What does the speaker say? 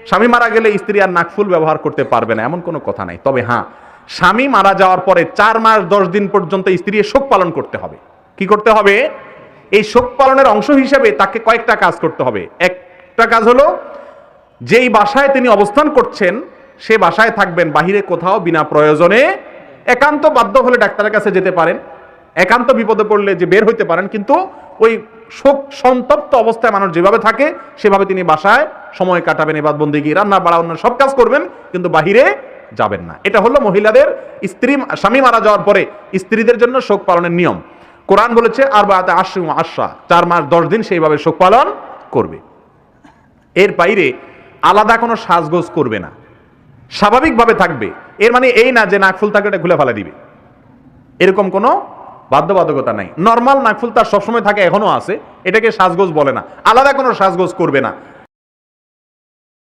স্বামী মারা গেলে স্ত্রী আর নাকফুল ব্যবহার করতে পারবে না এমন কোনো কথা নাই। তবে হ্যাঁ, স্বামী মারা যাওয়ার পরে 4 মাস 10 দিন পর্যন্ত স্ত্রী শোক পালন করতে হবে। কি করতে হবে? এই শোক পালনের অংশ হিসেবে তাকে কয়েকটা কাজ করতে হবে। একটা কাজ হলো, যেই বাসায় তিনি অবস্থান করছেন সে বাসায় থাকবেন, বাহিরে কোথাও বিনা প্রয়োজনে, একান্ত বাধ্য হলে ডাক্তারের কাছে যেতে পারেন, একান্ত বিপদে পড়লে যে বের হইতে পারেন, কিন্তু ওই শোক সন্তপ্ত অবস্থায় মানুষ যেভাবে থাকে সেভাবে তিনি বাসায় সময় কাটাবেন, ইবাদতবন্দেগী, রান্না বাড়া, অন্য সব কাজ করবেন, কিন্তু বাহিরে যাবেন না। এটা হলো মহিলাদের স্বামী মারা যাওয়ার পরে স্ত্রীদের জন্য শোক পালনের নিয়ম। কোরআন বলেছে আর বাতে আশরু আশরা, 4 মাস 10 দিন সেইভাবে শোক পালন করবে। এর বাইরে আলাদা কোনো সাজগোজ করবে না, স্বাভাবিকভাবে থাকবে। এর মানে এই না যে নাকফুল থাকলে এটা খুলে ফেলা দিবে, এরকম কোনো বাধ্যবাধকতা নাই। নর্মাল নাকফুল তার সবসময় থাকে, এখনো আছে, এটাকে সাজগোজ বলে না। আলাদা কোনো সাজগোজ করবে না।